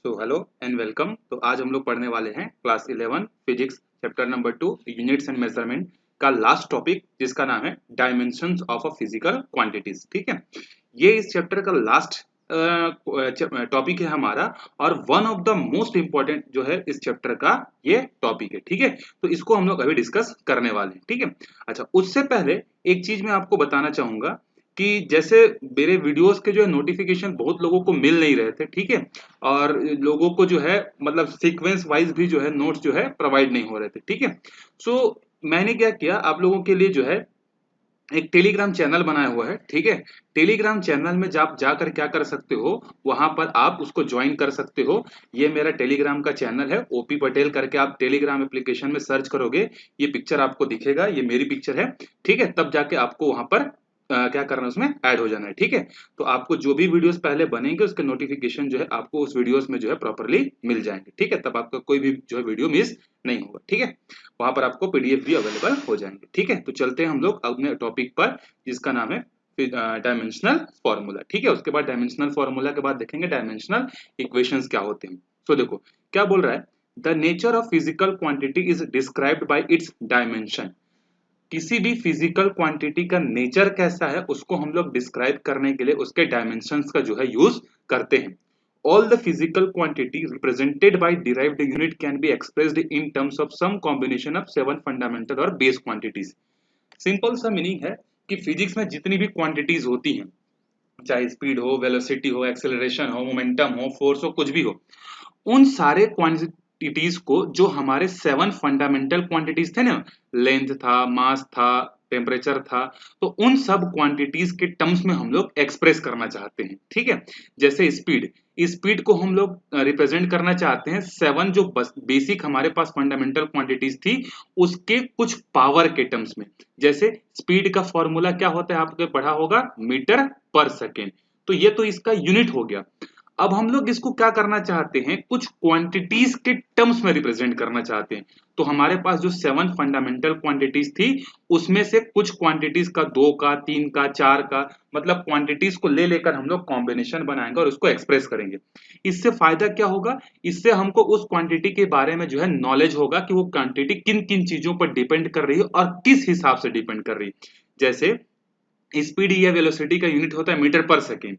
So hello and welcome. तो आज हम लोग पढ़ने वाले हैं class 11 physics chapter number 2 units and measurement का लास्ट टॉपिक, जिसका नाम है dimensions of a physical quantities. ठीक है, ये इस चैप्टर का लास्ट टॉपिक है हमारा, और one of the most important जो है इस चैप्टर का ये टॉपिक है। ठीक है, तो इसको हम लोग अभी डिस्कस करने वाले हैं। ठीक है, अच्छा, उससे पहले एक चीज मैं आपको बताना चाहूंगा कि जैसे मेरे वीडियोस के जो है नोटिफिकेशन बहुत लोगों को मिल नहीं रहे थे। ठीक है, और लोगों को जो है मतलब सीक्वेंस वाइज भी जो है नोट्स जो है प्रोवाइड नहीं हो रहे थे। ठीक है, सो मैंने क्या किया, आप लोगों के लिए जो है एक टेलीग्राम चैनल बनाया हुआ है। ठीक है, टेलीग्राम चैनल में आप जाकर क्या कर सकते हो, वहां पर आप उसको ज्वाइन कर सकते हो। ये मेरा टेलीग्राम का चैनल है, ओपी पटेल करके आप टेलीग्राम एप्लीकेशन में सर्च करोगे, ये पिक्चर आपको दिखेगा, ये मेरी पिक्चर है। ठीक है, तब जाके आपको वहां पर क्या करना है, उसमें ऐड हो जाना है। ठीक है, तो आपको जो भी वीडियोस पहले बनेंगे उसके नोटिफिकेशन जो है आपको उस वीडियोस में जो है प्रॉपरली मिल जाएंगे। ठीक है, तब आपका कोई भी जो है वीडियो मिस नहीं होगा। ठीक है, वहां पर आपको पीडीएफ भी अवेलेबल हो जाएंगे। ठीक है, तो चलते हैं हम लोग अपने टॉपिक पर, जिसका नाम है डायमेंशनल फॉर्मूला। ठीक है, उसके बाद डायमेंशनल फॉर्मूला के बाद देखेंगे डायमेंशनल इक्वेशंस क्या होते हैं। तो देखो क्या बोल रहा है, the nature of physical quantity is described bye it's dimension. किसी भी फिजिकल क्वांटिटी का नेचर कैसा है उसको हम लोग डिस्क्राइब करने के लिए उसके डायमेंशंस का जो है यूज करते हैं। All the physical quantity represented by derived unit can be expressed in terms of some combination of 7 fundamental और base quantities। सिंपल सा मीनिंग है कि फिजिक्स में जितनी भी क्वांटिटीज होती हैं, चाहे स्पीड हो, वेलोसिटी हो, एक्सेलरेशन हो, मोमेंटम हो, फोर्स हो, कुछ भी हो, उन सारे क्वांटिटीज को, जो हमारे 7 फंडामेंटल क्वांटिटीज थे ना, लेंथ था, मास था, टेम्परेचर था, तो उन सब क्वांटिटीज के टर्म्स में हम लोग एक्सप्रेस करना चाहते हैं। ठीक है, जैसे स्पीड, स्पीड को हम लोग रिप्रेजेंट करना चाहते हैं 7 जो बेसिक हमारे पास फंडामेंटल क्वांटिटीज थी उसके कुछ पावर के टर्म्स में। जैसे स्पीड का फॉर्मूला क्या होता है, आपने पढ़ा होगा, मीटर पर सेकेंड। तो ये तो इसका यूनिट हो गया। अब हम लोग इसको क्या करना चाहते हैं, कुछ क्वांटिटीज के टर्म्स में रिप्रेजेंट करना चाहते हैं। तो हमारे पास जो 7 फंडामेंटल क्वांटिटीज थी उसमें से कुछ क्वांटिटीज का, 2 का, 3 का, 4 का, मतलब क्वांटिटीज को ले लेकर हम लोग कॉम्बिनेशन बनाएंगे और उसको एक्सप्रेस करेंगे। इससे फायदा क्या होगा, इससे हमको उस क्वांटिटी के बारे में जो है नॉलेज होगा कि वो क्वांटिटी किन किन चीजों पर डिपेंड कर रही है और किस हिसाब से डिपेंड कर रही है। जैसे स्पीड या वेलोसिटी का यूनिट होता है मीटर पर सेकेंड।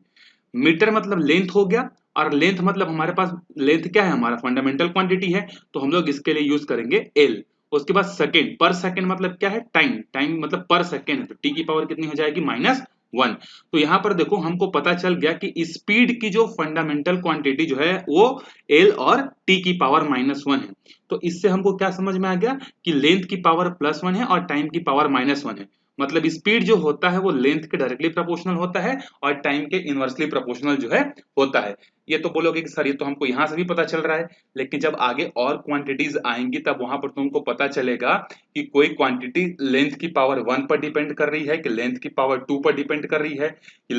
मीटर मतलब लेंथ हो गया, और लेंथ मतलब हमारे पास लेंथ क्या है, हमारा फंडामेंटल क्वांटिटी है, तो हम लोग इसके लिए यूज करेंगे एल। उसके बाद सेकेंड, पर सेकेंड मतलब क्या है, टाइम, टाइम मतलब पर सेकेंड है, तो टी की पावर कितनी हो जाएगी, -1। तो यहां पर देखो हमको पता चल गया कि स्पीड की जो फंडामेंटल क्वांटिटी जो है वो एल और टी की पावर -1 है। तो इससे हमको क्या समझ में आ गया कि लेंथ की पावर +1 है और टाइम की पावर -1 है। मतलब स्पीड जो होता है वो लेंथ के डायरेक्टली प्रोपोर्शनल होता है और टाइम के इनवर्सली प्रोपोर्शनल जो है होता है। ये तो बोलोगे कि सर ये तो हमको यहां से भी पता चल रहा है, लेकिन जब आगे और क्वांटिटीज आएंगी तब वहां पर तुमको पता चलेगा कि कोई क्वांटिटी लेंथ की पावर 1 पर डिपेंड कर रही है, कि लेंथ की पावर 2 पर डिपेंड कर रही है, कि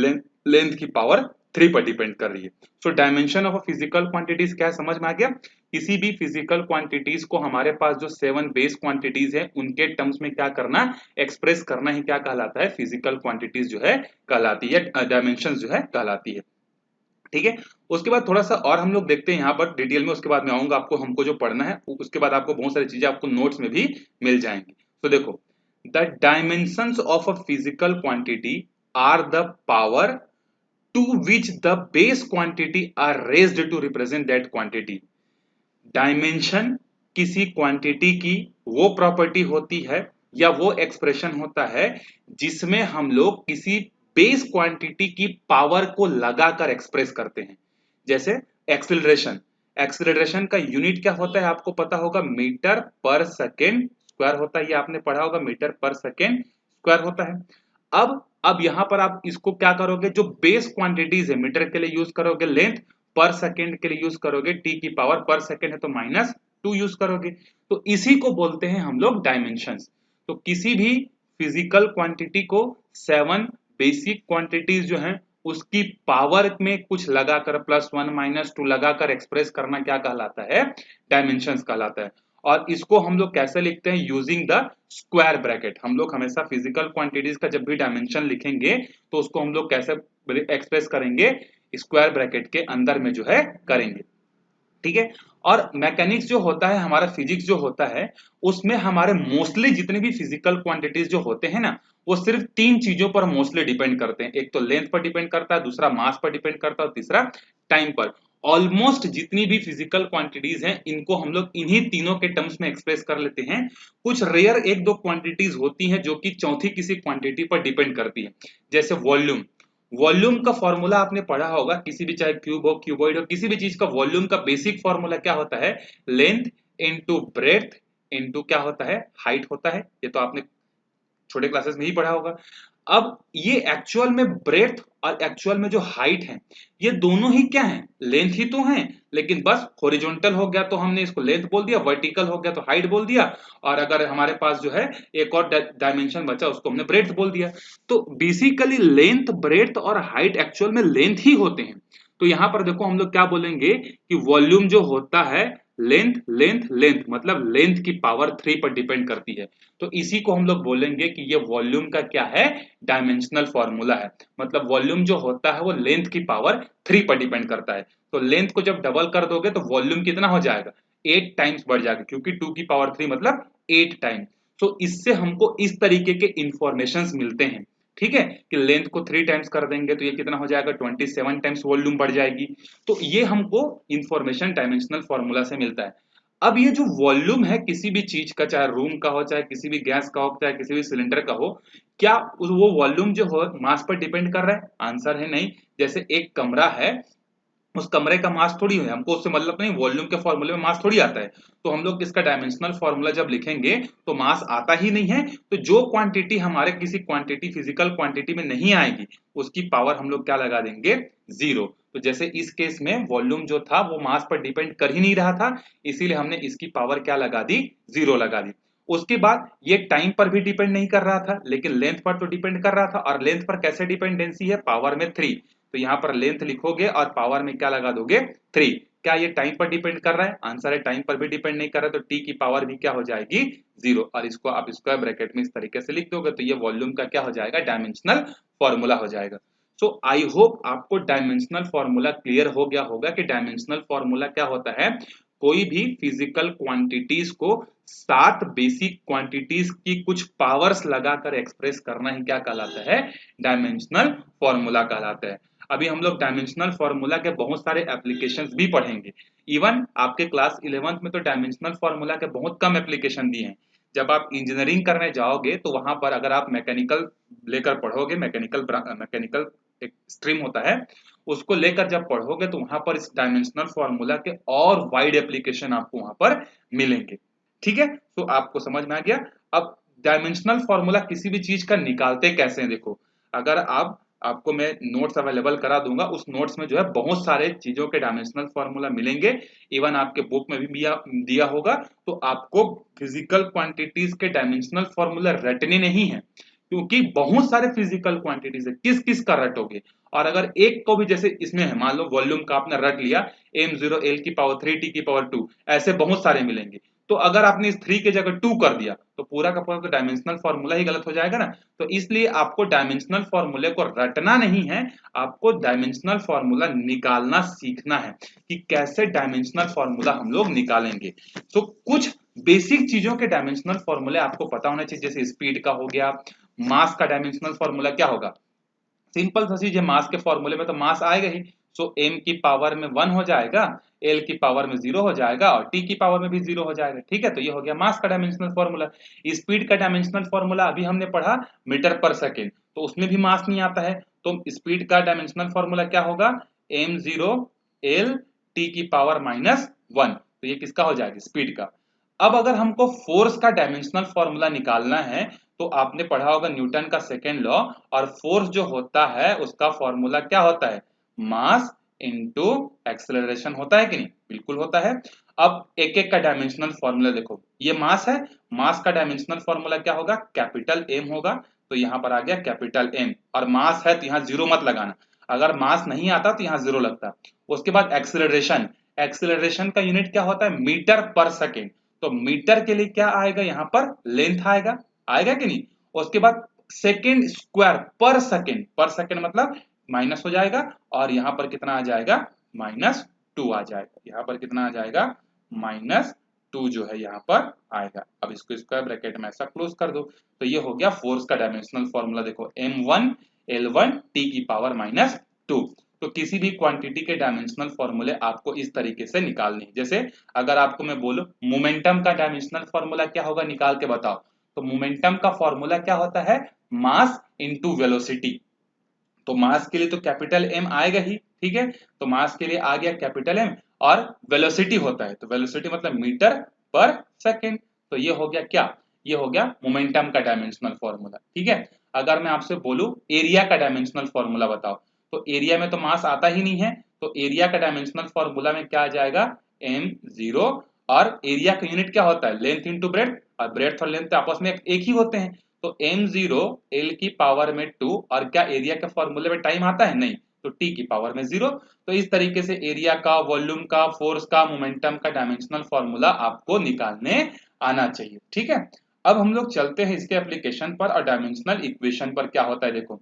लेंथ की पावर 3 पर डिपेंड कर रही है। So dimension of physical quantities क्या है, समझ में आ गया। किसी भी फिजिकल क्वांटिटीज को हमारे पास जो 7 बेस क्वांटिटीज है उनके टर्म्स में क्या करना, एक्सप्रेस करना ही क्या कहलाता है, फिजिकल क्वांटिटीज जो है कहलाती है, डायमेंशन जो है कहलाती है। ठीक है, उसके बाद थोड़ा सा और हम लोग देखते हैं यहाँ पर डिटेल में, उसके बाद में आऊंगा आपको, हमको जो पढ़ना है उसके बाद आपको बहुत सारी चीजें आपको नोट्स में भी मिल जाएंगी। तो देखो, the dimensions of a physical quantity are the power to which the base quantity are raised to represent that quantity। Dimension किसी क्वांटिटी की वो प्रॉपर्टी होती है या वो एक्सप्रेशन होता है जिसमें हम लोग किसी बेस क्वांटिटी की पावर को लगाकर एक्सप्रेस करते हैं। जैसे एक्सिलरेशन, एक्सिलरेशन का यूनिट क्या होता है आपको पता होगा, मीटर पर सेकेंड स्क्वायर होता है, ये आपने पढ़ा होगा, मीटर पर सेकेंड स्क्वायर होता है। अब यहां पर आप इसको क्या करोगे, जो बेस क्वांटिटीज है, मीटर के लिए यूज करोगे लेंथ, पर सेकेंड के लिए यूज करोगे टी की पावर, पर सेकेंड है तो -2 यूज करोगे। तो इसी को बोलते हैं हम लोग डायमेंशंस। तो किसी भी फिजिकल क्वांटिटी को 7 बेसिक क्वांटिटीज जो हैं उसकी पावर में कुछ लगाकर, +1 -2 लगाकर एक्सप्रेस करना क्या कहलाता है, डायमेंशंस कहलाता है। और इसको हम लोग कैसे लिखते हैं, यूजिंग द स्क्वायर ब्रैकेट। हम लोग हमेशा फिजिकल क्वांटिटीज का जब भी डायमेंशन लिखेंगे तो उसको हम लोग कैसे एक्सप्रेस करेंगे, स्क्वायर ब्रैकेट के अंदर में जो है करेंगे। ठीक है। और मैकेनिक्स जो होता है, हमारा फिजिक्स जो होता है, उसमें हमारे मोस्टली जितने भी फिजिकल क्वांटिटीज जो होते हैं ना, वो सिर्फ तीन चीजों पर मोस्टली डिपेंड करते हैं। एक तो लेंथ पर डिपेंड करता है, दूसरा मास पर डिपेंड करता है, और तीसरा टाइम पर। ऑलमोस्ट जितनी भी फिजिकल क्वांटिटीज हैं, इनको हम लोग इन्हीं तीनों के टर्म्स में एक्सप्रेस कर लेते हैं। कुछ रेयर एक दो क्वांटिटीज होती हैं जो कि चौथी किसी क्वांटिटी पर डिपेंड करती है, जैसे वॉल्यूम। वॉल्यूम का फॉर्मूला आपने पढ़ा होगा, किसी भी, चाहे क्यूब हो, क्यूबॉइड हो, किसी भी चीज का वॉल्यूम का बेसिक फॉर्मूला क्या होता है? लेंथ इनटू ब्रेथ इनटू क्या होता है? हाइट होता है। ये तो आपने छोटे क्लासेस में ही पढ़ा होगा। अब ये एक्चुअल में ब्रेथ और एक्चुअल में जो हाइट है, ये दोनों ही क्या है? लेंथ ही तो है, लेकिन बस हॉरिजॉन्टल हो गया तो हमने इसको लेंथ बोल दिया, वर्टिकल हो गया तो हाइट बोल दिया, और अगर हमारे पास जो है एक और डायमेंशन बचा उसको हमने ब्रेथ बोल दिया। तो बेसिकली लेंथ, ब्रेथ और हाइट एक्चुअल में लेंथ ही होते हैं। तो यहां पर देखो हम लोग क्या बोलेंगे कि वॉल्यूम जो होता है, लेंथ लेंथ लेंथ, मतलब लेंथ की पावर 3 पर डिपेंड करती है। तो इसी को हम लोग बोलेंगे कि ये वॉल्यूम का क्या है? डायमेंशनल फॉर्मूला है। मतलब वॉल्यूम जो होता है वो लेंथ की पावर 3 पर डिपेंड करता है। तो लेंथ को जब डबल कर दोगे तो वॉल्यूम कितना हो जाएगा? 8 टाइम्स बढ़ जाएगा, क्योंकि 2 की पावर 3 मतलब 8 टाइम्स। तो इससे हमको इस तरीके के इंफॉर्मेशन मिलते हैं, ठीक है, कि लेंथ को 3 टाइम्स कर देंगे तो ये कितना हो जाएगा? 27 टाइम्स वॉल्यूम बढ़ जाएगी। तो ये हमको इंफॉर्मेशन डायमेंशनल फॉर्मूला से मिलता है। अब ये जो वॉल्यूम है किसी भी चीज का, चाहे रूम का हो, चाहे किसी भी गैस का हो, चाहे किसी भी सिलेंडर का हो, क्या वो वॉल्यूम जो हो मास पर डिपेंड कर रहा है? आंसर है नहीं। जैसे एक कमरा है, उस कमरे का मास थोड़ी है, हमको उससे मतलब नहीं, वॉल्यूम के फॉर्मूले में मास थोड़ी आता है। तो हम लोग इसका डायमेंशनल फॉर्मूला जब लिखेंगे तो मास आता ही नहीं है। तो जो क्वांटिटी हमारे किसी क्वांटिटी, फिजिकल क्वांटिटी में नहीं आएगी, उसकी पावर हम लोग क्या लगा देंगे? जीरो। तो जैसे इस केस में वॉल्यूम जो था वो मास पर डिपेंड कर ही नहीं रहा था, इसीलिए हमने इसकी पावर क्या लगा दी? जीरो लगा दी। उसके बाद ये टाइम पर भी डिपेंड नहीं कर रहा था, लेकिन लेंथ पर तो डिपेंड कर रहा था। और लेंथ पर कैसे डिपेंडेंसी है? पावर में 3। तो यहाँ पर लेंथ लिखोगे और पावर में क्या लगा दोगे? 3। क्या ये टाइम पर डिपेंड कर रहा है? आंसर है टाइम पर भी डिपेंड नहीं कर रहा है। तो टी की पावर भी क्या हो जाएगी? जीरो। और इसको आप स्क्वायर ब्रैकेट में इस तरीके से लिख दोगे तो ये वॉल्यूम का क्या हो जाएगा? डायमेंशनल फॉर्मूला हो जाएगा। सो आई होप आपको डायमेंशनल फॉर्मूला क्लियर हो गया होगा कि डायमेंशनल फॉर्मूला क्या होता है। कोई भी फिजिकल क्वांटिटीज को 7 बेसिक क्वांटिटीज की कुछ पावर्स लगाकर एक्सप्रेस करना ही क्या कहलाता है? डायमेंशनल फॉर्मूला कहलाता है। अभी हम लोग डायमेंशनल फॉर्मूला के बहुत सारे एप्लीकेशंस भी पढ़ेंगे। इवन आपके क्लास 11th में तो डायमेंशनल फॉर्मूला के बहुत कम एप्लीकेशन दिए हैं। जब आप इंजीनियरिंग करने जाओगे तो वहां पर अगर आप मैकेनिकल लेकर पढ़ोगे, मैकेनिकल एक स्ट्रीम होता है, उसको लेकर जब पढ़ोगे तो वहां पर इस डायमेंशनल फॉर्मूला के और वाइड एप्लीकेशन आपको वहां पर मिलेंगे। ठीक है, तो आपको समझ में आ गया। अब डायमेंशनल फॉर्मूला किसी भी चीज का निकालते कैसे हैं, देखो। अगर आपको मैं नोट्स अवेलेबल करा दूंगा, उस नोट्स में जो है बहुत सारे चीजों के डायमेंशनल फॉर्मूला मिलेंगे। इवन आपके बुक में भी दिया होगा। तो आपको फिजिकल क्वांटिटीज के डायमेंशनल फॉर्मूला रटने नहीं है, क्योंकि बहुत सारे फिजिकल क्वांटिटीज है, किस किस का रटोगे। और अगर एक को भी, जैसे इसमें है, मान लो वॉल्यूम का आपने रट लिया, m0 l की पावर 3 t की पावर 2, ऐसे बहुत सारे मिलेंगे। तो अगर आपने इस 3 के जगह 2 कर दिया तो पूरा का पूरा तो डायमेंशनल फॉर्मूला ही गलत हो जाएगा ना। तो इसलिए आपको डायमेंशनल फॉर्मूले को रटना नहीं है, आपको डायमेंशनल फॉर्मूला निकालना सीखना है कि कैसे डायमेंशनल फॉर्मूला हम लोग निकालेंगे। तो कुछ बेसिक चीजों के डायमेंशनल फॉर्मूले आपको पता होना चाहिए, जैसे स्पीड का हो गया। मास का डायमेंशनल फॉर्मूला क्या होगा? सिंपल सा चीज है, मास के फॉर्मूले में तो मास आएगा ही। सो m की पावर में 1 हो जाएगा, l की पावर में 0 हो जाएगा, और t की पावर में भी 0 हो जाएगा। ठीक है, तो ये हो गया मास का डायमेंशनल फॉर्मूला। स्पीड का डायमेंशनल फॉर्मूला अभी हमने पढ़ा मीटर पर सेकेंड, तो उसमें भी मास नहीं आता है। तो स्पीड का डायमेंशनल फॉर्मूला क्या होगा? m0 l t की पावर -1। तो ये किसका हो जाएगा? स्पीड का। अब अगर हमको फोर्स का डायमेंशनल फॉर्मूला निकालना है, तो आपने पढ़ा होगा न्यूटन का सेकेंड लॉ। और फोर्स जो होता है उसका फॉर्मूला क्या होता है? मास इनटू एक्सेलरेशन होता है कि नहीं? बिल्कुल होता है। अब एक एक का डायमेंशनल फॉर्मूला देखो, ये मास है, मास का डायमेंशनल फॉर्मूला क्या होगा? कैपिटल एम होगा। तो यहां पर आ गया कैपिटल एम, और मास है तो यहां जीरो मत लगाना, अगर मास नहीं आता तो यहां जीरो लगता। उसके बाद एक्सेलरेशन, एक्सेलरेशन का यूनिट क्या होता है? मीटर पर सेकेंड। तो मीटर के लिए क्या आएगा? यहाँ पर लेंथ आएगा, आएगा कि नहीं? उसके बाद सेकेंड स्क्वायर पर सेकेंड, पर सेकेंड मतलब माइनस हो जाएगा, और यहां पर कितना आ जाएगा? -1। 2 आ जाएगा। यहाँ पर कितना आ जाएगा, -2 जो है यहाँ पर आएगा। अब इसको स्क्वायर ब्रैकेट में ऐसा क्लोज कर दो, तो ये हो गया फोर्स का डायमेंशनल फॉर्मूला। देखो m1 L1 t की पावर -2। तो किसी भी क्वांटिटी के डायमेंशनल फॉर्मूले आपको इस तरीके से निकालने। जैसे अगर आपको मैं बोलूं मोमेंटम का डायमेंशनल फॉर्मूला क्या होगा, निकाल के बताओ, तो मोमेंटम का फॉर्मूला क्या होता है, मास इनटू वेलोसिटी। तो मास के लिए तो कैपिटल M आएगा ही, ठीक है, तो मास के लिए आ गया कैपिटल M, और वेलोसिटी होता है तो वेलोसिटी मतलब मीटर पर सेकेंड। तो ये हो गया क्या, ये हो गया मोमेंटम का डायमेंशनल फॉर्मूला, ठीक है। अगर मैं आपसे बोलूं एरिया का डायमेंशनल फॉर्मूला बताओ, तो एरिया में तो मास आता ही नहीं है, तो एरिया का डायमेंशनल फॉर्मूला में क्या आ जाएगा, m0, और एरिया का यूनिट क्या होता है, लेंथ इंटू ब्रेड्थ, और ब्रेड्थ और लेंथ आपस में एक ही होते हैं। तो m0 l की पावर में 2, और क्या एरिया के फॉर्मूले में टाइम आता है, नहीं, तो t की पावर में 0। तो इस तरीके से एरिया का, वॉल्यूम का, फोर्स का, मोमेंटम का डायमेंशनल फॉर्मूला आपको निकालने आना चाहिए, ठीक है। अब हम लोग चलते हैं इसके एप्लीकेशन पर और डायमेंशनल इक्वेशन पर क्या होता है। देखो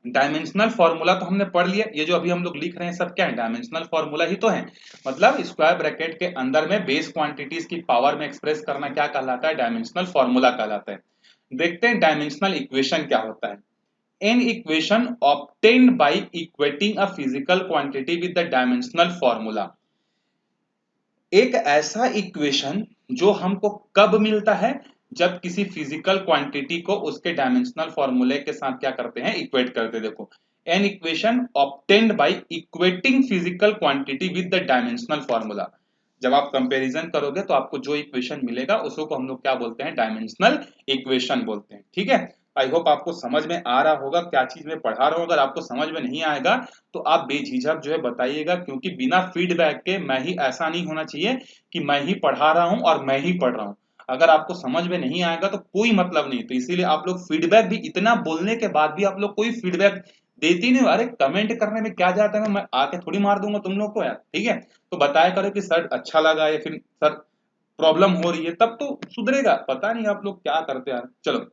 डायमेंशनल फॉर्मूला तो हमने पढ़ लिया, ये जो अभी हम लोग लिख रहे हैं सब क्या है, डायमेंशनल फॉर्मूला ही तो है। मतलब स्क्वायर ब्रैकेट के अंदर में बेस क्वांटिटीज की पावर में एक्सप्रेस करना क्या कहलाता है, डायमेंशनल फॉर्मूला कहलाता है। देखते हैं डायमेंशनल इक्वेशन क्या होता है। An equation obtained by equating a physical quantity with the dimensional formula. एक ऐसा इक्वेशन जो हमको कब मिलता है, जब किसी फिजिकल क्वांटिटी को उसके डायमेंशनल फॉर्मूले के साथ क्या करते हैं, इक्वेट करते हैं। देखो an equation obtained by equating physical quantity with the dimensional formula. जब आप कंपैरिजन करोगे तो आपको जो इक्वेशन मिलेगा उसको हम लोग क्या बोलते हैं, डायमेंशनल इक्वेशन बोलते हैं, ठीक है। आई होप आपको समझ में आ रहा होगा क्या चीज में पढ़ा रहा हूं। अगर आपको समझ में नहीं आएगा तो आप बेझिझक जो है बताइएगा, क्योंकि बिना फीडबैक के मैं ही, ऐसा नहीं होना चाहिए कि मैं ही पढ़ा रहा हूं और मैं ही पढ़ रहा हूं। अगर आपको समझ में नहीं आएगा तो कोई मतलब नहीं। तो इसीलिए आप लोग फीडबैक भी, इतना बोलने के बाद भी आप लोग कोई फीडबैक देती नहीं। अरे कमेंट करने में क्या जाता है, मैं आके थोड़ी मार दूंगा तुम लोग को यार, ठीक है। तो बताया करो कि सर अच्छा लगा या फिर सर प्रॉब्लम हो रही है, तब तो सुधरेगा। पता नहीं आप लोग क्या करते हैं यार। चलो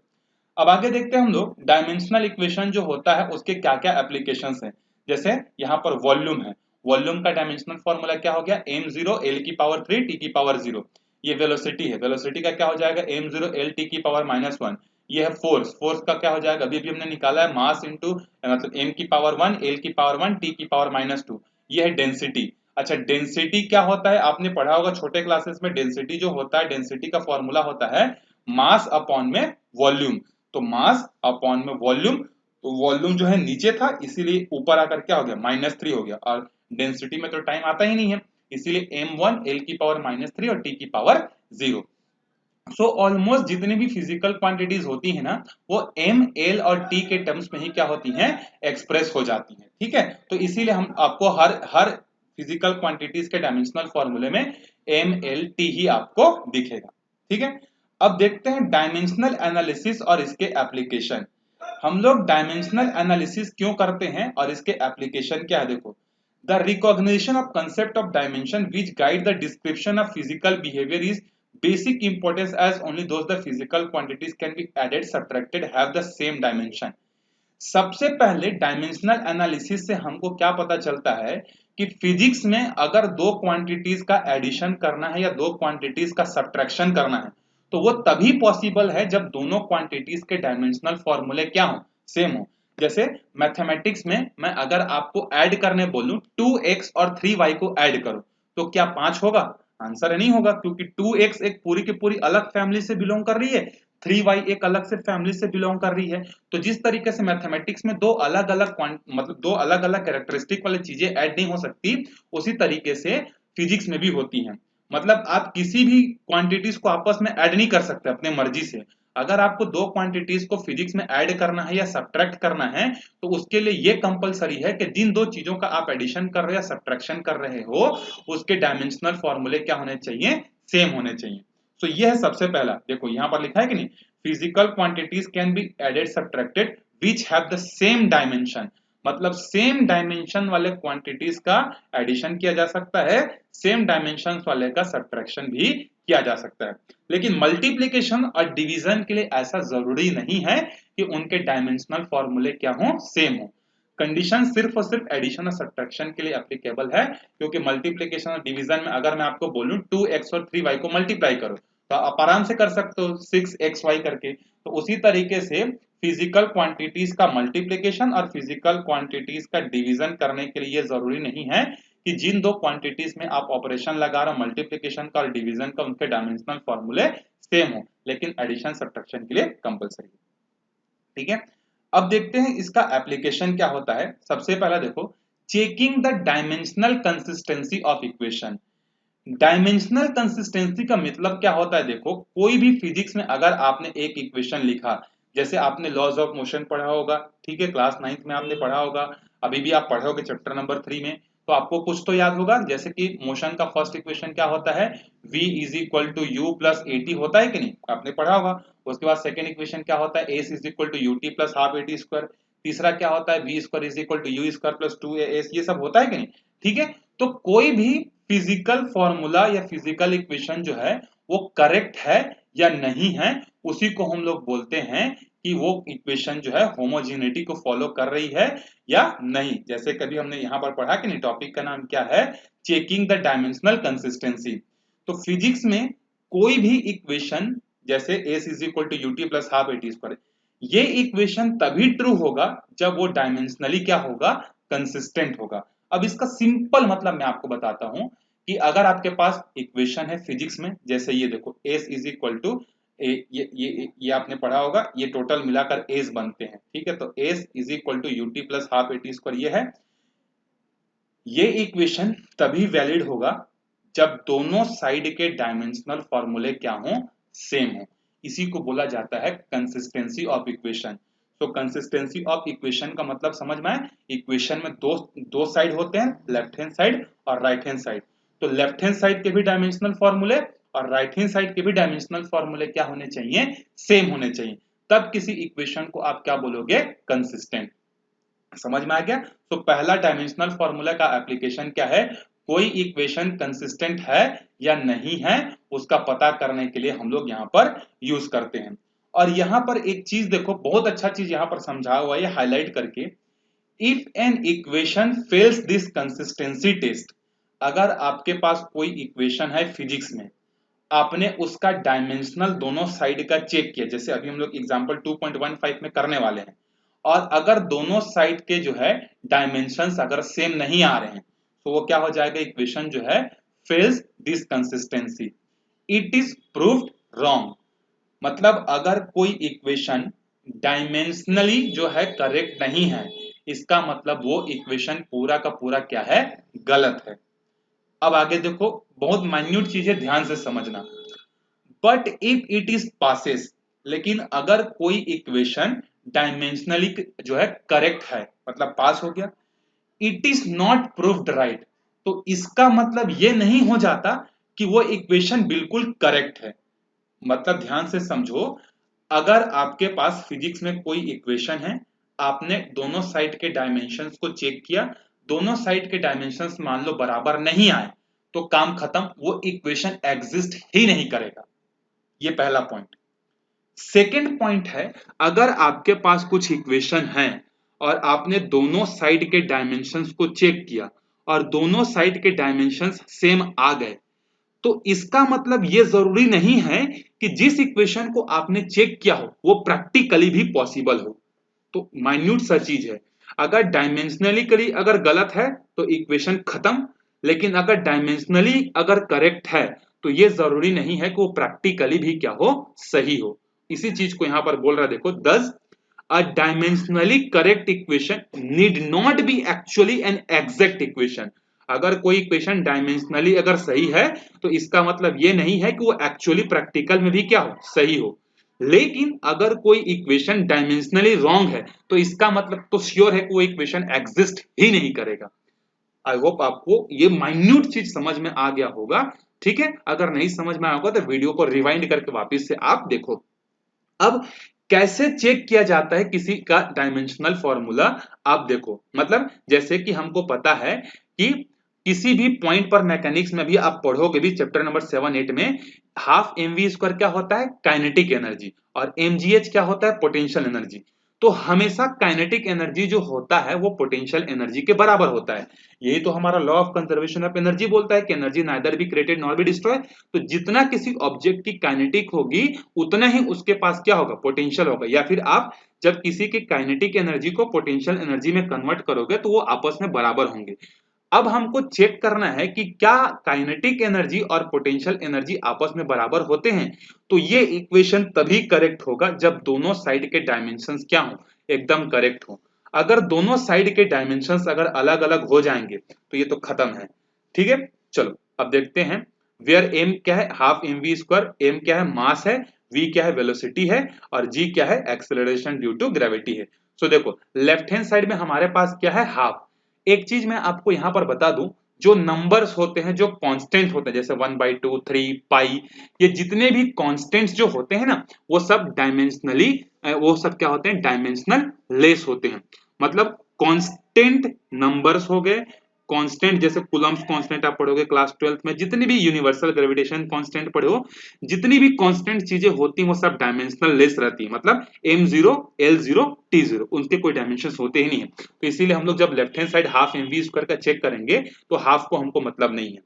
अब आगे देखते हैं हम लोग डायमेंशनल इक्वेशन जो होता है उसके क्या क्या एप्लीकेशंस हैं। जैसे यहाँ पर वॉल्यूम है, वॉल्यूम का डायमेंशनल फॉर्मूला क्या हो गया, m0 l की पावर 3 t की पावर 0। ये वेलोसिटी है, वेलोसिटी का क्या हो जाएगा, m0 l t की पावर -1। ये है फोर्स, फोर्स का क्या हो जाएगा, अभी अभी हमने निकाला है, मास इंटू मतलब m की पावर 1 l की पावर 1 t की पावर -2। ये है डेंसिटी। अच्छा डेंसिटी क्या होता है, आपने पढ़ा होगा छोटे क्लासेस में, डेंसिटी जो होता है, डेंसिटी का फॉर्मूला होता है मास अपॉन में वॉल्यूम। तो मास अपॉन में वॉल्यूम, तो वॉल्यूम जो है नीचे था इसीलिए ऊपर आकर क्या हो गया, -3 हो गया। और डेंसिटी में तो टाइम आता ही नहीं है, इसीलिए m1 l की पावर -3 और t की पावर 0। सो ऑलमोस्ट जितनी भी फिजिकल क्वांटिटीज होती है ना, वो m l और t के टर्म्स में ही क्या होती हैं, एक्सप्रेस हो जाती हैं, ठीक है। तो इसीलिए हम आपको हर हर फिजिकल क्वांटिटीज के डायमेंशनल फॉर्मूले में m l t ही आपको दिखेगा, ठीक है। अब देखते हैं डायमेंशनल एनालिसिस और इसके एप्लीकेशन। हम लोग डायमेंशनल एनालिसिस क्यों करते हैं और इसके एप्लीकेशन क्या है। देखो the recognition of concept of dimension which guide the description of physical behaviour is basic importance as only those the physical quantities can be added subtracted have the same dimension। सबसे पहले dimensional analysis से हमको क्या पता चलता है कि physics में अगर दो क्वांटिटीज का एडिशन करना है या दो क्वांटिटीज का सब्ट्रैक्शन करना है तो वो तभी पॉसिबल है जब दोनों क्वांटिटीज के डायमेंशनल फॉर्मूले क्या हो, सेम हो। जैसे मैथमेटिक्स में मैं अगर आपको ऐड करने बोलूं 2x और 3y को ऐड करो तो क्या 5 होगा, आंसर नहीं होगा, क्योंकि 2x एक पूरी की पूरी अलग फैमिली से बिलोंग कर रही है, 3y एक अलग से फैमिली से बिलोंग कर रही है। तो जिस तरीके से मैथमेटिक्स में दो अलग अलग मतलब दो अलग अलग कैरेक्टरिस्टिक वाली चीजें ऐड नहीं हो सकती, उसी तरीके से फिजिक्स में भी होती हैं। मतलब आप किसी भी क्वांटिटीज को आपस में ऐड नहीं कर सकते अपने मर्जी से। अगर आपको दो क्वांटिटीज को फिजिक्स में ऐड करना है या सब्ट्रैक्ट करना है तो उसके लिए ये कंपलसरी है कि जिन दो चीजों का आप एडिशन कर रहे हो या सब्ट्रैक्शन कर रहे हो उसके डायमेंशनल फॉर्मूले क्या होने चाहिए, सेम होने चाहिए। तो ये है सबसे पहला। देखो यहां पर लिखा है कि नहीं, physical quantities can be added subtracted which have the same dimension. मतलब सेम डायमेंशन वाले क्वांटिटीज का एडिशन किया जा सकता है, सेम डायमेंशन वाले का सब्ट्रैक्शन भी किया जा सकता है। लेकिन मल्टीप्लिकेशन और डिवीजन के लिए ऐसा जरूरी नहीं है कि उनके डायमेंशनल फॉर्मूले क्या हो, सेम हो। कंडीशन सिर्फ और सिर्फ एडिशन और सब्ट्रैक्शन के लिए एप्लीकेबल है, क्योंकि मल्टीप्लिकेशन और डिवीजन में अगर मैं आपको बोलूं 2x और 3y को मल्टीप्लाई करो तो आप आराम से कर सकते हो 6xy करके। तो उसी तरीके से फिजिकल क्वांटिटीज का मल्टीप्लिकेशन और फिजिकल क्वांटिटीज का डिवीजन करने के लिए जरूरी नहीं है कि जिन दो क्वांटिटीज में आप ऑपरेशन लगा रहे हो मल्टीप्लिकेशन का और डिवीजन का उनके डायमेंशनल फॉर्मूले सेम हो, लेकिन एडिशन सब्ट्रैक्शन के लिए कंपलसरी। ठीक है, अब देखते हैं इसका एप्लीकेशन क्या होता है। सबसे पहला देखो, checking the dimensional consistency of equation. Dimensional consistency का मतलब क्या होता है, देखो कोई भी फिजिक्स में अगर आपने एक इक्वेशन लिखा, जैसे आपने लॉज ऑफ मोशन पढ़ा होगा, ठीक है, क्लास 9th में आपने पढ़ा होगा, अभी भी आप पढ़ोगे चैप्टर नंबर 3 में, तो आपको कुछ तो याद होगा, जैसे कि मोशन का फर्स्ट इक्वेशन क्या होता है, v is equal to u plus a t होता है कि नहीं, आपने पढ़ा होगा। उसके बाद सेकंड इक्वेशन क्या होता है, s is equal to u t plus half a t square. तीसरा क्या होता है, v square is equal to u square plus 2as, ये सब होता है कि नहीं। ठीक है, तो कोई भी फिजिकल फॉर्मूला या फिजिकल इक्वेशन जो है वो करेक्ट है या नहीं है, उसी को हम लोग बोलते हैं कि वो इक्वेशन जो है होमोजेनिटी को फॉलो कर रही है या नहीं। जैसे कभी हमने यहां पर पढ़ा कि नहीं, टॉपिक का नाम क्या है, चेकिंग द डायमेंशनल कंसिस्टेंसी। तो फिजिक्स में कोई भी इक्वेशन जैसे s is equal to u t plus half a t square, ये इक्वेशन तभी ट्रू होगा जब वो डायमेंशनली क्या होगा, कंसिस्टेंट होगा। अब इसका सिंपल मतलब मैं आपको बताता हूं कि अगर आपके पास इक्वेशन है फिजिक्स में, जैसे ये देखो एस इज इक्वल टू ये आपने पढ़ा होगा, ये टोटल मिलाकर एस बनते हैं, ठीक है, तो s is equal to u t plus half a t square ये है। ये इक्वेशन तभी वैलिड होगा जब दोनों साइड के डायमेंशनल फॉर्मूले क्या हो, सेम हो। इसी को बोला जाता है कंसिस्टेंसी ऑफ इक्वेशन। तो कंसिस्टेंसी ऑफ इक्वेशन का मतलब समझ में आए, इक्वेशन में दो साइड होते हैं, लेफ्ट हैंड साइड और राइट हैंड साइड। तो लेफ्ट हैंड साइड के भी डायमेंशनल फॉर्मूले और राइट हैंड साइड के भी डायमेंशनल फॉर्मूले क्या होने चाहिए, सेम होने चाहिए, तब किसी इक्वेशन को आप क्या बोलोगे, कंसिस्टेंट। समझ में आ गया। तो पहला डायमेंशनल फॉर्मूला का एप्लीकेशन क्या है, कोई इक्वेशन कंसिस्टेंट है या नहीं है उसका पता करने के लिए हम लोग यहां पर यूज करते हैं। और यहां पर एक चीज देखो, बहुत अच्छा चीज यहां पर समझा हुआ है हाईलाइट करके, if an equation fails this consistency test. अगर आपके पास कोई इक्वेशन है फिजिक्स में, आपने उसका डायमेंशनल दोनों साइड का चेक किया, जैसे अभी हम लोग एग्जांपल 2.15 में करने वाले हैं, और अगर दोनों साइड के जो है डायमेंशंस अगर सेम नहीं आ रहे हैं, तो वो क्या हो जाएगा, इक्वेशन जो है fails this consistency, it is proved wrong. मतलब अगर कोई इक्वेशन डायमेंशनली जो है करेक्ट नहीं है, इसका मतलब वो इक्वेशन पूरा का पूरा क्या है, गलत है। अब आगे देखो, बहुत माइन्यूट चीजें ध्यान से समझना। But if it is passes, लेकिन अगर कोई इक्वेशन डायमेंशनली जो है करेक्ट है, मतलब पास हो गया, it is not proved right, तो इसका मतलब ये नहीं हो जाता कि वो इक्वेशन बिल्कुल करेक्ट है। मतलब ध्यान से समझो, अगर आपके पास फिजिक्स में कोई इक्वेशन है, आपने दोनों साइड के डायमेंशंस को चेक किया, दोनों साइड के डायमेंशंस मान लो बराबर नहीं आए, तो काम खत्म, वो इक्वेशन एग्जिस्ट ही नहीं करेगा। ये पहला पॉइंट। सेकंड पॉइंट है, अगर आपके पास कुछ इक्वेशन है और आपने दोनों साइड के डायमेंशंस को चेक किया और दोनों साइड के डायमेंशंस सेम आ गए, तो इसका मतलब यह जरूरी नहीं है कि जिस इक्वेशन को आपने चेक किया हो वो प्रैक्टिकली भी पॉसिबल हो। तो माइन्यूट सा चीज है, अगर डायमेंशनली अगर गलत है तो इक्वेशन खत्म, लेकिन अगर डायमेंशनली अगर करेक्ट है तो ये जरूरी नहीं है कि वो प्रैक्टिकली भी क्या हो, सही हो। इसी चीज को यहां पर बोल रहा है, देखो, thus a dimensionally correct equation need not be actually an exact equation. अगर कोई इक्वेशन डायमेंशनली अगर सही है तो इसका मतलब ये नहीं है कि वो एक्चुअली प्रैक्टिकल में भी क्या हो, सही हो। लेकिन अगर कोई इक्वेशन डायमेंशनली रॉन्ग है तो इसका मतलब तो श्योर है कि वो इक्वेशन एग्जिस्ट ही नहीं करेगा। आई होप आपको ये माइन्यूट चीज समझ में आ गया होगा। ठीक है, अगर नहीं समझ में आया होगा तो वीडियो को रिवाइंड करके वापस से आप देखो। अब कैसे चेक किया जाता है किसी का डायमेंशनल फॉर्मूला, आप देखो, मतलब जैसे कि हमको पता है कि किसी भी पॉइंट पर मैकेनिक्स में भी आप पढ़ोगे भी चैप्टर नंबर 7-8 में, हाफ mv स्क्वायर क्या होता है, काइनेटिक एनर्जी, और mgh क्या होता है, पोटेंशियल एनर्जी। तो हमेशा काइनेटिक एनर्जी जो होता है वो पोटेंशियल एनर्जी के बराबर होता है। यही तो हमारा law of conservation of energy बोलता है कि energy neither be created nor be destroy. तो जितना किसी ऑब्जेक्ट की काइनेटिक होगी उतना ही उसके पास क्या होगा, पोटेंशियल होगा। या फिर आप जब किसी की काइनेटिक एनर्जी को पोटेंशियल एनर्जी में कन्वर्ट करोगे तो वो आपस में बराबर होंगे। अब हमको चेक करना है कि क्या काइनेटिक एनर्जी और पोटेंशियल एनर्जी आपस में बराबर होते हैं। तो ये इक्वेशन तभी करेक्ट होगा जब दोनों साइड के डायमेंशंस क्या हो, एकदम करेक्ट हो। अगर दोनों साइड के डायमेंशंस अगर अलग अलग हो जाएंगे तो ये तो खत्म है। ठीक है, चलो अब देखते हैं। वेयर एम क्या है, half m v square. M क्या है, मास है। वी क्या है, वेलोसिटी है। और जी क्या है, एक्सेलरेशन ड्यू टू ग्रेविटी है। सो देखो लेफ्ट हैंड साइड में हमारे पास क्या है, हाफ। एक चीज मैं आपको यहां पर बता दूं, जो नंबर्स होते हैं जो कांस्टेंट होते हैं जैसे 1/2 3 पाई, ये जितने भी कांस्टेंट्स जो होते हैं ना वो सब डायमेंशनली, वो सब क्या होते हैं, डायमेंशनल लेस होते हैं। मतलब कांस्टेंट नंबर्स हो गए, कांस्टेंट जैसे कूलम्स कांस्टेंट आप पढ़ोगे क्लास 12th में, जितनी भी यूनिवर्सल ग्रेविटेशन कांस्टेंट पढ़े हो, जितनी भी कांस्टेंट चीजें होती हैं वो सब डायमेंशनल लेस रहती है। मतलब m0 l0 t0 उनके कोई डायमेंशन होते ही नहीं है। तो इसीलिए हम लोग जब left hand side half m v square का चेक करेंगे तो हाफ को हमको मतलब नहीं है।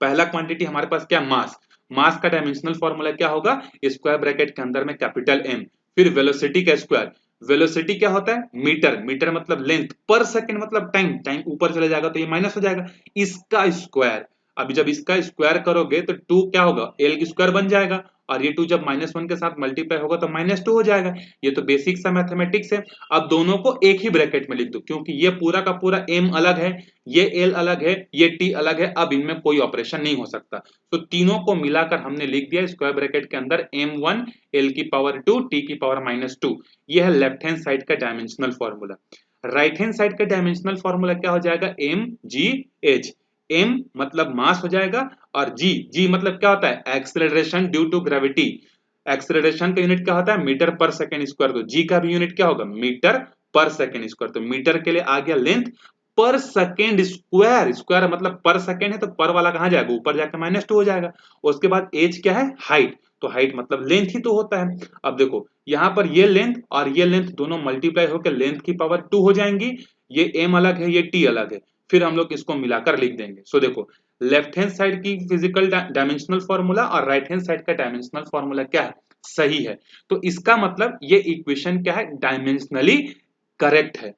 पहला क्वांटिटी हमारे पास क्या, मास। मास का डायमेंशनल फॉर्मूला क्या होगा, स्क्वायर ब्रैकेट के अंदर में कैपिटल एम, फिर वेलोसिटी का स्क्वायर। वेलोसिटी क्या होता है, मीटर। मीटर मतलब लेंथ, पर सेकंड मतलब टाइम। टाइम ऊपर चले जाएगा तो ये माइनस हो जाएगा, इसका स्क्वायर। अभी जब इसका स्क्वायर करोगे तो 2 क्या होगा, एल की स्क्वायर बन जाएगा। और ये 2 जब -1 के साथ मल्टीप्लाई होगा तो -2 हो जाएगा। ये तो बेसिक सा मैथमेटिक्स है। अब दोनों को एक ही ब्रैकेट में लिख दो, क्योंकि ये पूरा का पूरा m अलग है, ये l अलग है, ये t अलग है। अब इनमें कोई ऑपरेशन नहीं हो सकता, तो तीनों को मिलाकर हमने लिख दिया स्क्वायर ब्रैकेट के अंदर m1 l की पावर 2 t की पावर -2। ये है लेफ्ट हैंड साइड का dimensional formula. Right hand side का डायमेंशनल फॉर्मूला क्या हो जाएगा, mgh। m मतलब मास हो जाएगा, और g मतलब क्या होता है, acceleration due to gravity. Acceleration का यूनिट क्या होता है, मीटर पर सेकंड स्क्वायर। तो g का भी यूनिट क्या होगा, मीटर पर सेकंड स्क्वायर। तो मीटर के लिए आ गया लेंथ, पर सेकेंड स्क्वायर। स्क्वायर मतलब पर सेकेंड है तो पर वाला कहां जाएगा, ऊपर जाकर -2 हो जाएगा। उसके बाद एज क्या है, हाइट। तो हाइट मतलब लेंथ ही तो होता है। अब देखो यहां पर ये लेंथ और ये लेंथ दोनों मल्टीप्लाई होकर लेंथ की पावर 2 हो जाएंगी। ये m अलग है, ये t अलग है, फिर हम लोग इसको मिलाकर लिख देंगे। सो देखो लेफ्ट हैंड साइड की फिजिकल डायमेंशनल फॉर्मूला और राइट हैंड साइड का डायमेंशनल फॉर्मूला क्या है, सही है। तो इसका मतलब ये इक्वेशन क्या है, डायमेंशनली करेक्ट है।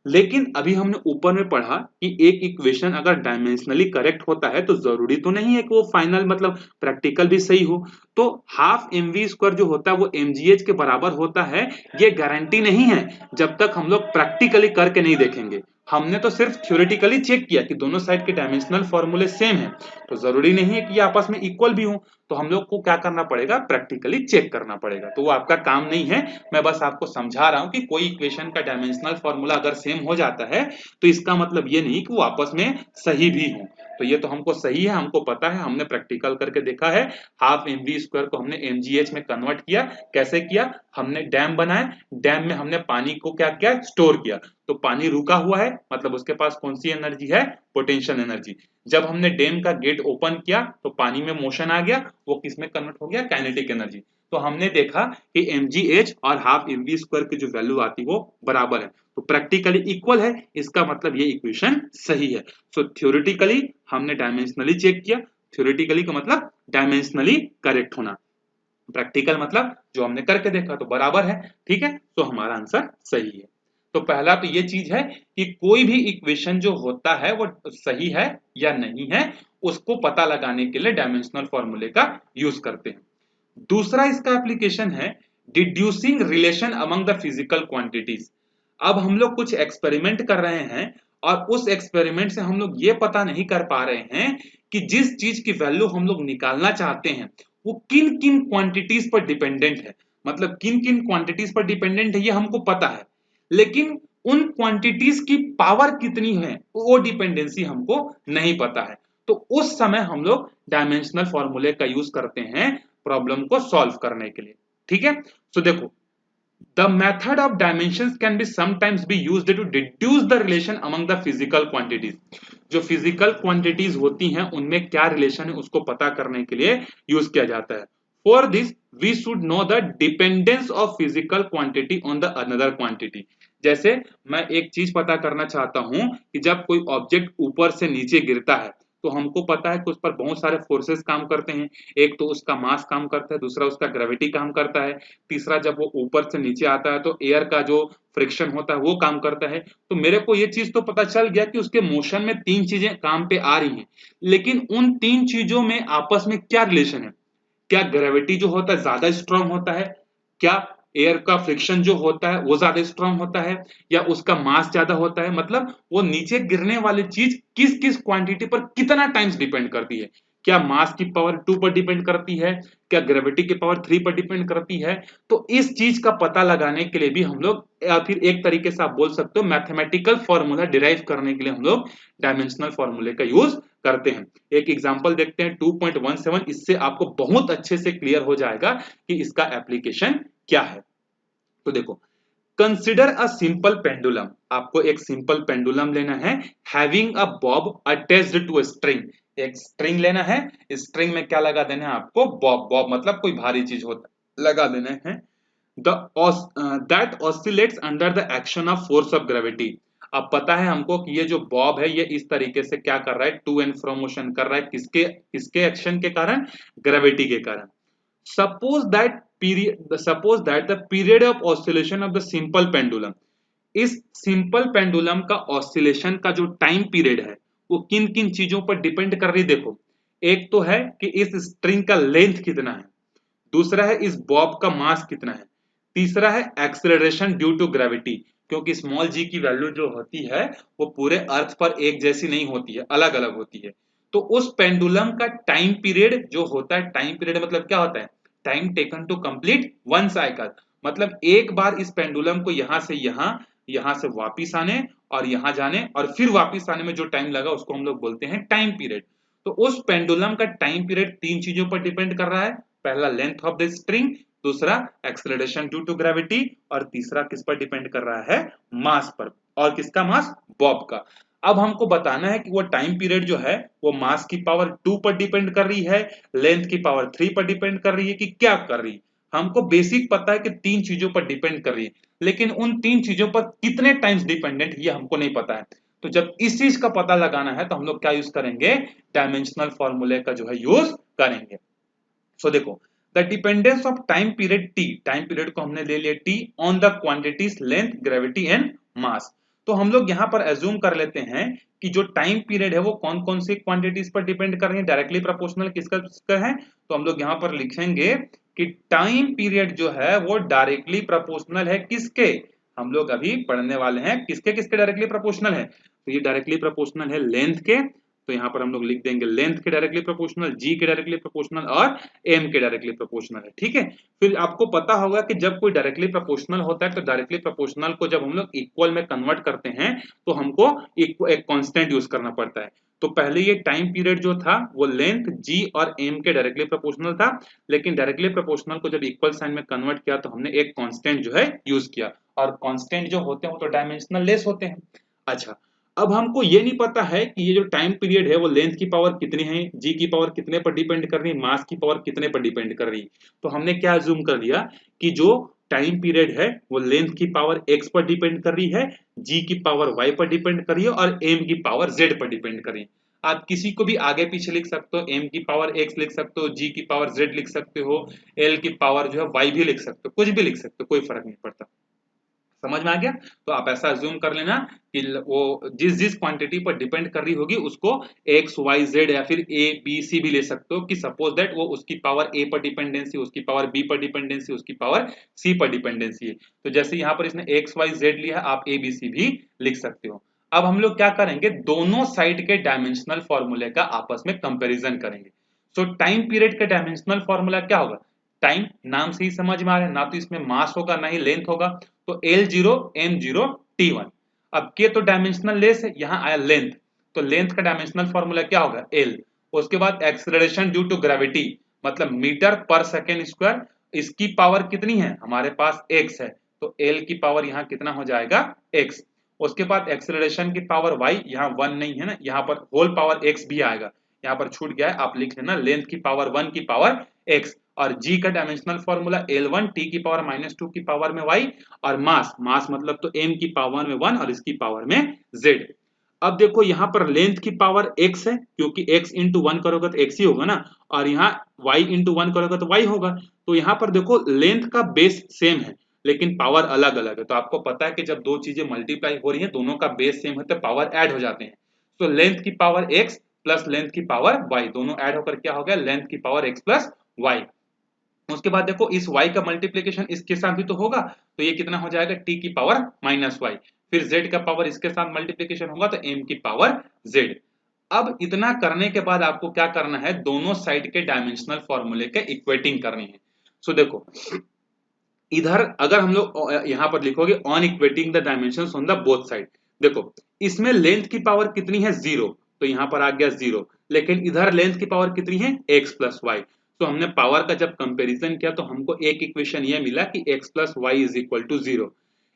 लेकिन अभी हमने ऊपर में पढ़ा कि एक इक्वेशन अगर डायमेंशनली करेक्ट होता है तो जरूरी तो नहीं है कि वो फाइनल मतलब प्रैक्टिकल भी सही हो। तो हाफ एम वी स्क्वायर जो होता है वो mgh के बराबर होता है, ये गारंटी नहीं है जब तक हम लोग प्रैक्टिकली करके नहीं देखेंगे। हमने तो सिर्फ थ्योरेटिकली चेक किया कि दोनों साइड के डायमेंशनल फॉर्मूले सेम है, तो जरूरी नहीं है कि ये आपस में इक्वल भी हो। तो हम लोग को क्या करना पड़ेगा, प्रैक्टिकली चेक करना पड़ेगा। तो वो आपका काम नहीं है, मैं बस आपको समझा रहा हूं कि कोई इक्वेशन का डायमेंशनल फॉर्मूला अगर सेम हो जाता है तो इसका मतलब ये नहीं कि वो आपस में सही भी हो। तो ये तो हमको सही है, हमको पता है, हमने प्रैक्टिकल करके देखा है। हाफ एम वी स्क्वायर को हमने mgh में कन्वर्ट किया। कैसे किया, हमने डैम बनाए, डैम में हमने पानी को क्या किया, स्टोर किया। तो पानी रुका हुआ है मतलब उसके पास कौन सी एनर्जी है, पोटेंशियल एनर्जी। जब हमने डैम का गेट ओपन किया तो पानी में मोशन आ गया, वो किस में कन्वर्ट हो गया, काइनेटिक एनर्जी। तो हमने देखा कि mgh और हाफ एम वी स्क्वायर की जो वैल्यू आती वो बराबर है, तो प्रैक्टिकली इक्वल है, इसका मतलब ये इक्वेशन सही है। सो थ्योरेटिकली हमने डायमेंशनली चेक किया, थ्योरेटिकली का मतलब डायमेंशनली करेक्ट होना, प्रैक्टिकल मतलब जो हमने करके देखा तो बराबर है। ठीक है, तो हमारा आंसर सही है। तो पहला तो ये चीज है कि कोई भी इक्वेशन जो होता है वो सही है या नहीं है, उसको पता लगाने के लिए डायमेंशनल फॉर्मूले का यूज करते हैं। दूसरा इसका एप्लीकेशन है deducing relation among the physical quantities. अब हम लोग कुछ एक्सपेरिमेंट कर रहे हैं और उस एक्सपेरिमेंट से हम लोग ये पता नहीं कर पा रहे हैं कि जिस चीज की वैल्यू हम लोग निकालना चाहते हैं वो किन किन क्वांटिटीज पर डिपेंडेंट है। मतलब किन किन क्वांटिटीज पर डिपेंडेंट है ये हमको पता है, लेकिन उन क्वांटिटीज की पावर कितनी है वो डिपेंडेंसी हमको नहीं पता है। तो उस समय हम लोग डायमेंशनल फॉर्मूले का यूज करते हैं प्रॉब्लम को सॉल्व करने के लिए। ठीक है, सो देखो the method of dimensions can be sometimes be used to deduce the relation among the physical quantities। जो फिजिकल क्वांटिटीज होती हैं उनमें क्या रिलेशन है उसको पता करने के लिए यूज किया जाता है। For this we should know the dependence of physical quantity on the another quantity. जैसे मैं एक चीज पता करना चाहता हूं कि जब कोई ऑब्जेक्ट ऊपर से नीचे गिरता है तो हमको पता है कि उस पर बहुत सारे फोर्सेस काम करते हैं। एक तो उसका मास काम करता है, दूसरा उसका ग्रेविटी काम करता है, तीसरा जब वो ऊपर से नीचे आता है तो एयर का जो फ्रिक्शन होता है वो काम करता है। तो मेरे को ये चीज तो पता चल गया कि उसके मोशन में तीन चीजें काम पे आ रही हैं, लेकिन उन तीन चीजों में आपस में क्या रिलेशन है? क्या ग्रेविटी जो होता है ज्यादा स्ट्रांग होता है? क्या एयर का फ्रिक्शन जो होता है वो ज्यादा स्ट्रांग होता है? या उसका मास ज्यादा होता है? मतलब वो नीचे गिरने वाली चीज किस किस क्वांटिटी पर कितना टाइम्स डिपेंड करती है? क्या मास की पावर 2 पर डिपेंड करती है? क्या ग्रेविटी की पावर 3 पर डिपेंड करती है? तो इस चीज का पता लगाने के लिए भी हम लोग, या फिर एक तरीके से आप बोल सकते हो मैथमेटिकल फॉर्मूला डिराइव करने के लिए हम लोग डायमेंशनल फॉर्मूले का यूज करते हैं। एक एग्जांपल देखते हैं 2.17, इससे आपको बहुत अच्छे से क्लियर हो जाएगा कि इसका एप्लीकेशन क्या है। तो देखो, कंसिडर अ सिंपल पेंडुलम, आपको एक सिंपल पेंडुलम लेना है, having a bob attached to a string. एक स्ट्रिंग लेना है, स्ट्रिंग में क्या लगा देना है आपको? बॉब। बॉब मतलब कोई भारी चीज होता है, लगा देना है। That oscillates under the action of force of gravity. अब पता है हमको कि ये जो बॉब है ये इस तरीके से क्या कर रहा है? टू एंड फ्रो मोशन कर रहा है, किसके किसके एक्शन के कारण? ग्रेविटी के कारण। Suppose that the period of oscillation of the simple pendulum, इस सिंपल पेंडुलम का ऑसिलेशन का जो टाइम पीरियड है वो किन किन चीजों पर डिपेंड कर रही है? देखो, एक तो है कि इस स्ट्रिंग का लेंथ कितना है, दूसरा है इस बॉब का मास कितना है, तीसरा है एक्सेलरेशन ड्यू टू ग्रेविटी, क्योंकि स्मॉल जी की वैल्यू जो होती है वो पूरे अर्थ पर एक जैसी नहीं होती है, अलग अलग होती है। तो उस पेंडुलम का टाइम पीरियड जो होता है, टाइम पीरियड मतलब क्या होता है? Time taken to complete one cycle, मतलब एक बार इस पेंडुलम को यहां से यहां से वापिस आने और यहां जाने और फिर वापिस आने में जो टाइम लगा उसको हम लोग बोलते हैं टाइम पीरियड। तो उस पेंडुलम का टाइम पीरियड तीन चीजों पर डिपेंड कर रहा है। पहला लेंथ ऑफ द स्ट्रिंग, दूसरा एक्सेलरेशन ड्यू टू ग्रेविटी, और तीसरा किस पर डिपेंड कर रहा है? मास पर। और किसका मास? बॉब का। अब हमको बताना है कि वो टाइम पीरियड जो है वो मास की पावर 2 पर डिपेंड कर रही है, लेंथ की पावर 3 पर डिपेंड कर रही है, कि क्या कर रही है? हमको बेसिक पता है कि तीन चीजों पर डिपेंड कर रही है, लेकिन उन तीन चीजों पर कितने टाइम्स डिपेंडेंट ये हमको नहीं पता है। तो जब इस चीज का पता लगाना है तो हम लोग क्या यूज करेंगे? डायमेंशनल फॉर्मूले का जो है यूज करेंगे। सो देखो, the dependence of time period T, time period को हमने ले लिया T, on the quantities length, gravity and mass. तो हम लोग यहां पर एज्यूम कर लेते हैं कि जो टाइम पीरियड है वो कौन कौन सी क्वांटिटीज पर डिपेंड कर रही है, डायरेक्टली प्रोपोर्शनल किसका किसका है। तो हम लोग यहां पर लिखेंगे कि टाइम पीरियड जो है वो डायरेक्टली प्रोपोर्शनल है किसके? हम लोग अभी पढ़ने वाले हैं किसके किसके डायरेक्टली प्रोपोर्शनल है। तो ये डायरेक्टली प्रोपोर्शनल है लेंथ के, तो यहाँ पर हम लोग लिख देंगे लेंथ के डायरेक्टली प्रोपोर्शनल, जी के डायरेक्टली प्रोपोर्शनल और एम के डायरेक्टली प्रोपोर्शनल है। ठीक है, फिर आपको पता होगा कि जब कोई डायरेक्टली प्रोपोर्शनल होता है तो डायरेक्टली प्रोपोर्शनल को जब हम लोग इक्वल में कन्वर्ट करते हैं तो हमको एक कांस्टेंट यूज करना पड़ता है। तो पहले ये टाइम पीरियड जो था वो लेंथ जी और एम के डायरेक्टली प्रोपोर्शनल था, लेकिन डायरेक्टली प्रोपोर्शनल को जब इक्वल साइन में कन्वर्ट किया तो हमने एक कांस्टेंट जो है यूज किया, और कांस्टेंट जो होते हैं वो तो डायमेंशनल लेस होते हैं। अच्छा, अब हमको ये नहीं पता है कि ये जो टाइम पीरियड है वो लेंथ की पावर कितनी है, जी की पावर कितने पर डिपेंड कर रही है, मास की पावर कितने पर डिपेंड कर रही है। तो हमने क्या अज्यूम कर लिया कि जो टाइम पीरियड है वो लेंथ की पावर x पर डिपेंड कर रही है, जी की पावर y पर डिपेंड कर रही है और m की पावर z पर डिपेंड कर रही है। आप किसी को भी आगे पीछे लिख सकते हो, m की पावर x लिख सकते हो, g की पावर z लिख सकते हो, l की पावर जो है y भी लिख सकते हो, कुछ भी लिख सकते हो, कोई फर्क नहीं पड़ता। समझ में आ गया? तो आप ऐसा अज्यूम कर लेना कि वो जिस जिस क्वांटिटी पर डिपेंड कर रही होगी उसको एक्स वाई जेड या फिर ए बी सी भी ले सकते हो, कि सपोज दैट वो उसकी पावर ए पर डिपेंडेंसी, उसकी पावर बी पर डिपेंडेंसी, उसकी पावर सी पर डिपेंडेंसी है। तो जैसे यहाँ पर इसने एक्स वाई जेड लिया, आप ए बी सी भी लिख सकते हो। अब हम लोग क्या करेंगे? दोनों साइड के डायमेंशनल फॉर्मूले का आपस में कंपेरिजन करेंगे। सो टाइम पीरियड का डायमेंशनल फॉर्मूला क्या होगा? टाइम नाम से ही समझ में आ रहा है, ना तो इसमें मास होगा ना ही लेंथ होगा, तो L0 M0 T1। अब के तो डायमेंशनल लेस है, यहां आया लेंथ, तो लेंथ का डायमेंशनल फॉर्मूला क्या होगा? L। उसके बाद एक्सेलरेशन ड्यू टू ग्रेविटी, मतलब मीटर पर सेकेंड स्क्वायर, इसकी पावर कितनी है? हमारे पास x है, तो L की पावर यहाँ कितना हो जाएगा? x। उसके बाद एक्सेलरेशन की पावर y, यहाँ 1 नहीं है ना, यहाँ पर होल पावर x भी आएगा, यहाँ पर छूट गया है, आप लिख लेना लेंथ की पावर 1 की पावर x। और g का डायमेंशनल फॉर्मूला L1 t की पावर -2 की पावर में y, और मास मतलब तो m की पावर में 1 और इसकी पावर में z। अब देखो यहाँ पर लेंथ की पावर x है, क्योंकि x इंटू 1 करोगे तो x ही होगा ना, और यहाँ y इंटू 1 करोगे तो y होगा। तो यहाँ पर देखो लेंथ का बेस सेम है लेकिन पावर अलग अलग है। तो आपको पता है कि जब दो चीजें मल्टीप्लाई हो रही है, दोनों का बेस सेम है तो पावर ऐड हो जाते हैं। तो लेंथ की पावर x प्लस लेंथ की पावर y, दोनों ऐड होकर क्या हो गया, लेंथ की पावर x प्लस y। उसके बाद देखो इस y का मल्टीप्लिकेशन इसके साथ भी तो होगा, तो ये कितना हो जाएगा, t की पावर -y। फिर z का पावर इसके साथ मल्टीप्लिकेशन होगा तो m की पावर z। अब इतना करने के बाद आपको क्या करना है, दोनों साइड के डायमेंशनल फॉर्मूले के इक्वेटिंग करनी है। सो देखो इधर अगर हम लोग यहां पर लिखोगे on equating the dimensions on the both side, देखो इसमें लेंथ की पावर कितनी है 0, तो यहां पर आ गया 0, लेकिन इधर लेंथ की पावर कितनी है x प्लस वाई। तो हमने पावर का जब कंपैरिजन किया तो हमको एक इक्वेशन ये मिला कि x plus y is equal to 0।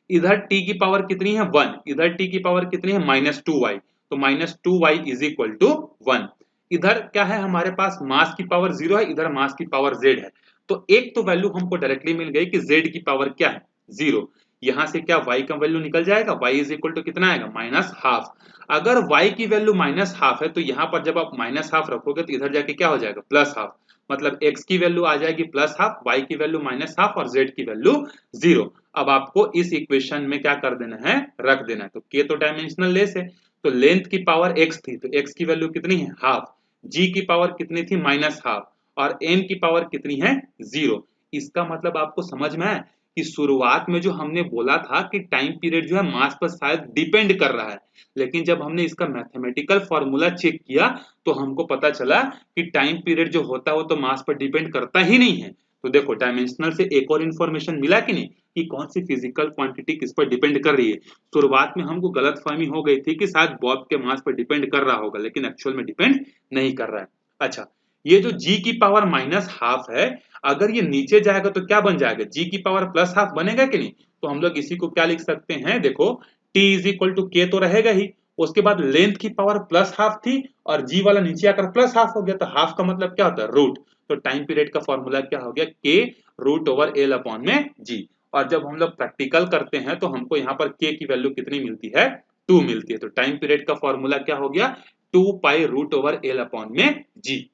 इधर t की पावर कितनी है 1, इधर t की पावर कितनी है -2y, तो -2y इज इक्वल टू 1। इधर क्या है हमारे पास, मास की पावर 0 है, इधर मास की पावर z है। तो एक तो वैल्यू हमको डायरेक्टली मिल गई कि z की पावर क्या है 0। यहां से क्या y का वैल्यू निकल जाएगा, y इज इक्वल टू कितना आएगा -हाफ। अगर y की वैल्यू -हाफ है तो यहां पर जब आप -हाफ रखोगे तो इधर जाके क्या हो जाएगा +हाफ, मतलब x की वैल्यू आ जाएगी +हाफ, y की वैल्यू -हाफ और z की वैल्यू 0। अब आपको इस इक्वेशन में क्या कर देना है, रख देना है। तो k तो डायमेंशनल लेस है, तो लेंथ की पावर x थी तो x की वैल्यू कितनी है हाफ, g की पावर कितनी थी -हाफ, और m की पावर कितनी है 0। इसका मतलब आपको समझ में आया कि शुरुआत में जो हमने बोला था कि टाइम पीरियड जो है मास पर शायद डिपेंड कर रहा है, लेकिन जब हमने इसका मैथमेटिकल फॉर्मूला चेक किया तो हमको पता चला कि टाइम पीरियड जो होता है वो तो मास पर डिपेंड करता ही नहीं है। तो देखो डायमेंशनल से एक और इन्फॉर्मेशन मिला कि नहीं, कि कौन सी फिजिकल क्वांटिटी किस पर डिपेंड कर रही है। शुरुआत में हमको गलतफहमी हो गई थी कि शायद बॉब के मास पर डिपेंड कर रहा होगा, लेकिन एक्चुअल में डिपेंड नहीं कर रहा है। अच्छा, ये जो g की पावर -हाफ है, अगर ये नीचे जाएगा तो क्या बन जाएगा, g की पावर +हाफ बनेगा कि नहीं। तो हम लोग इसी को क्या लिख सकते हैं, देखो t is equal to k तो रहेगा ही, उसके बाद लेंथ की पावर +हाफ थी और g वाला नीचे आकर +हाफ हो गया, तो हाफ का मतलब क्या होता है रूट। तो टाइम पीरियड का फॉर्मूला क्या हो गया, k√L/g। और जब हम लोग प्रैक्टिकल करते हैं तो हमको यहाँ पर k की वैल्यू कितनी मिलती है, 2 मिलती है। तो टाइम पीरियड का फॉर्मूला क्या हो गया, 2π√L/g।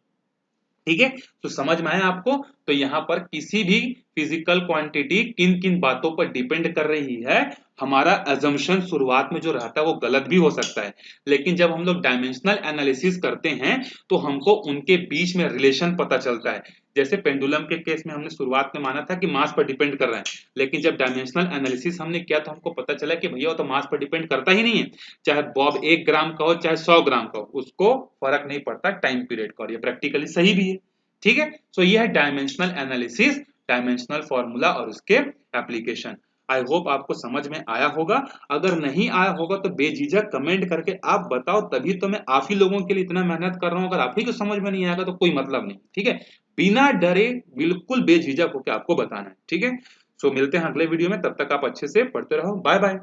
ठीक है, तो समझ में आया आपको। तो यहाँ पर किसी भी फिजिकल क्वांटिटी किन किन बातों पर डिपेंड कर रही है, हमारा अजम्पशन शुरुआत में जो रहता है वो गलत भी हो सकता है, लेकिन जब हम लोग डायमेंशनल एनालिसिस करते हैं तो हमको उनके बीच में रिलेशन पता चलता है। जैसे पेंडुलम के केस में हमने शुरुआत में माना था कि मास पर डिपेंड कर रहा है, लेकिन जब डायमेंशनल एनालिसिस हमने किया तो हमको पता चला कि भैया वो तो मास पर डिपेंड करता ही नहीं है। चाहे बॉब 1 ग्राम का हो चाहे 100 ग्राम का हो, उसको फर्क नहीं पड़ता टाइम पीरियड का, और ये प्रैक्टिकली सही भी है। ठीक है, सो ये है डायमेंशनल एनालिसिस, डायमेंशनल फॉर्मूला और उसके एप्लीकेशन। आई होप आपको समझ में आया होगा। अगर नहीं आया होगा तो बेझिझक कमेंट करके आप बताओ, तभी तो मैं आप ही लोगों के लिए इतना मेहनत कर रहा हूं। अगर आप ही को समझ में नहीं आएगा तो कोई मतलब नहीं। ठीक है, बिना डरे बिल्कुल बेझिझक होकर आपको बताना है। ठीक है, सो मिलते हैं अगले वीडियो में, तब तक आप अच्छे से पढ़ते रहो। Bye bye.